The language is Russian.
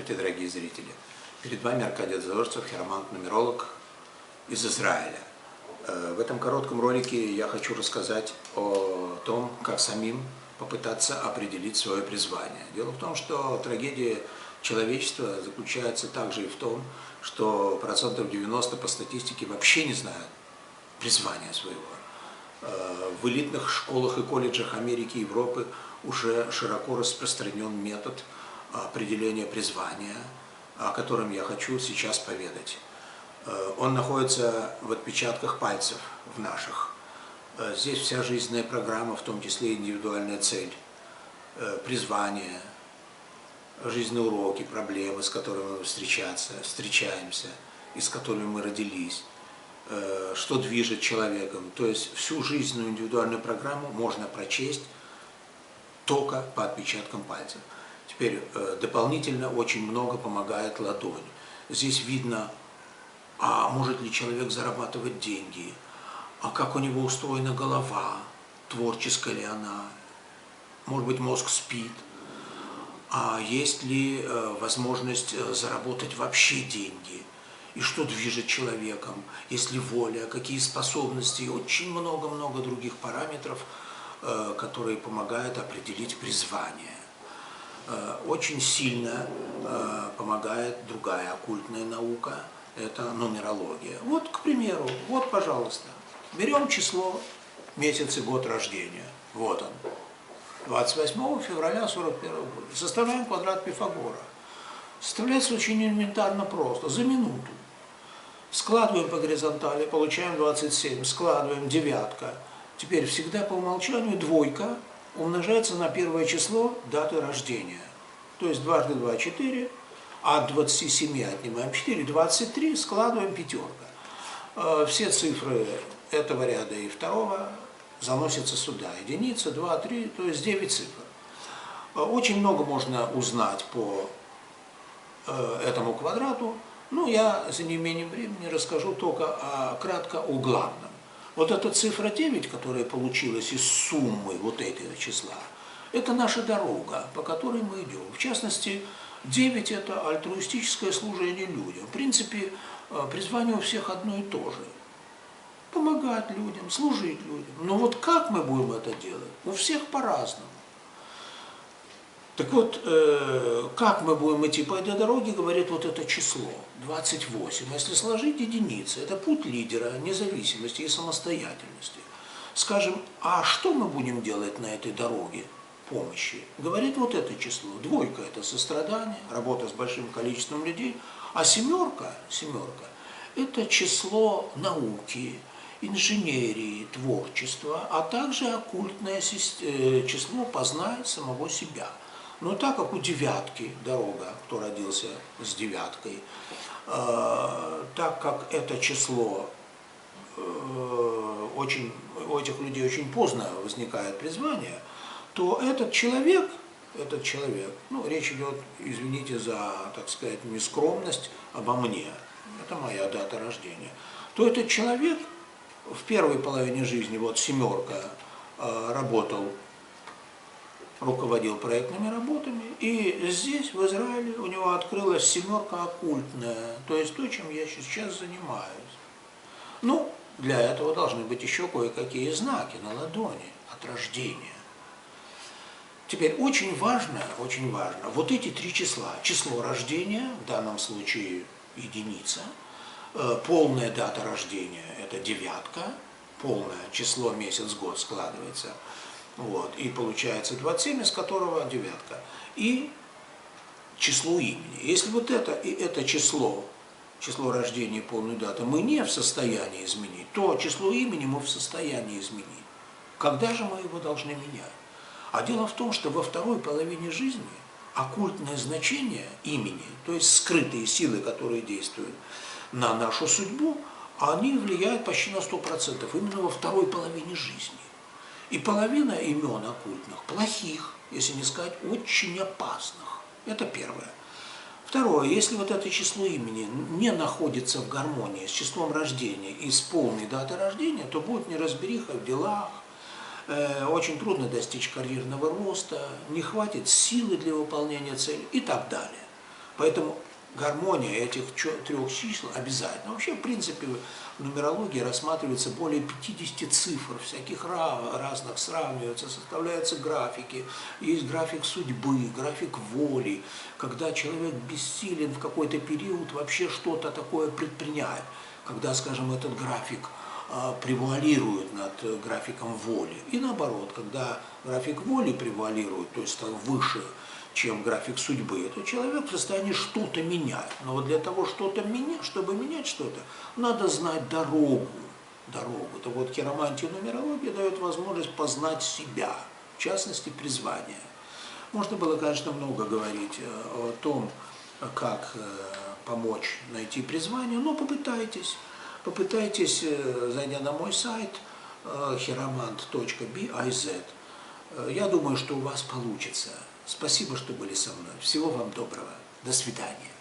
Здравствуйте, дорогие зрители! Перед вами Аркадий Дзорцев, хиромант-нумеролог из Израиля. В этом коротком ролике я хочу рассказать о том, как самим попытаться определить свое призвание. Дело в том, что трагедия человечества заключается также и в том, что процентов 90 по статистике вообще не знают призвания своего. В элитных школах и колледжах Америки и Европы уже широко распространен метод определения призвания, о котором я хочу сейчас поведать. Он находится в отпечатках пальцев в наших. Здесь вся жизненная программа, в том числе индивидуальная цель, призвание, жизненные уроки, проблемы, с которыми мы встречаемся, и с которыми мы родились, что движет человеком. То есть всю жизненную индивидуальную программу можно прочесть только по отпечаткам пальцев. Теперь дополнительно очень много помогает ладонь. Здесь видно, а может ли человек зарабатывать деньги, а как у него устроена голова, творческая ли она, может быть, мозг спит, а есть ли возможность заработать вообще деньги, и что движет человеком, есть ли воля, какие способности, и очень много-много других параметров, которые помогают определить призвание. Очень сильно помогает другая оккультная наука, это нумерология. Вот, к примеру, вот, пожалуйста, берем число, месяц и год рождения, вот он, 28 февраля 1941 года, составляем квадрат Пифагора. Составляется очень элементарно просто, за минуту. Складываем по горизонтали, получаем 27, складываем девятка. Теперь всегда по умолчанию двойка умножается на первое число даты рождения. То есть дважды 2 – 4, от 27 отнимаем 4, 23, складываем пятерка. Все цифры этого ряда и второго заносятся сюда. Единица, 2, 3, то есть 9 цифр. Очень много можно узнать по этому квадрату, но я за неимением времени расскажу только кратко о главном. Вот эта цифра 9, которая получилась из суммы вот этого числа, это наша дорога, по которой мы идем. В частности, 9 – это альтруистическое служение людям. В принципе, призвание у всех одно и то же. Помогать людям, служить людям. Но вот как мы будем это делать? У всех по-разному. Так вот, как мы будем идти по этой дороге, говорит вот это число, 28. Если сложить единицы, это путь лидера, независимости и самостоятельности. Скажем, а что мы будем делать на этой дороге помощи? Говорит вот это число. Двойка – это сострадание, работа с большим количеством людей, а семерка – это число науки, инженерии, творчества, а также оккультное число познать самого себя. Но так как у девятки дорога, кто родился с девяткой, так как это число у этих людей очень поздно возникает призвание, то этот человек, ну, речь идет, извините за, так сказать, нескромность, обо мне, это моя дата рождения, то этот человек в первой половине жизни, вот семерка, руководил проектными работами, и здесь, в Израиле, у него открылась семерка оккультная, то есть то, чем я сейчас занимаюсь. Ну, для этого должны быть еще кое-какие знаки на ладони от рождения. Теперь очень важно, вот эти три числа. Число рождения, в данном случае единица, полная дата рождения – это девятка, полное число, месяц, год складывается, вот, и получается 27, из которого девятка, и число имени. Если вот это и это число рождения и полную дату мы не в состоянии изменить, то число имени мы в состоянии изменить. Когда же мы его должны менять? А дело в том, что во второй половине жизни оккультное значение имени, то есть скрытые силы, которые действуют на нашу судьбу, они влияют почти на 100% именно во второй половине жизни. И половина имен оккультных плохих, если не сказать очень опасных. Это первое. Второе, если вот это число имени не находится в гармонии с числом рождения и с полной датой рождения, то будет неразбериха в делах, очень трудно достичь карьерного роста, не хватит силы для выполнения цели и так далее. Поэтому гармония этих трех чисел обязательно. Вообще, в принципе, в нумерологии рассматривается более 50 цифр, всяких разных, сравниваются, составляются графики. Есть график судьбы, график воли, когда человек бессилен в какой-то период вообще что-то такое предпринять. Когда, скажем, этот график превалирует над графиком воли. И наоборот, когда график воли превалирует, то есть стал выше, чем график судьбы, то человек в состоянии что-то менять. Но вот для того, чтобы менять что-то, надо знать дорогу. Так вот, хиромантия и нумерология дает возможность познать себя, в частности, призвание. Можно было, конечно, много говорить о том, как помочь найти призвание, но попытайтесь. Попытайтесь, зайдя на мой сайт hieromanт.biz. Я думаю, что у вас получится. Спасибо, что были со мной. Всего вам доброго. До свидания.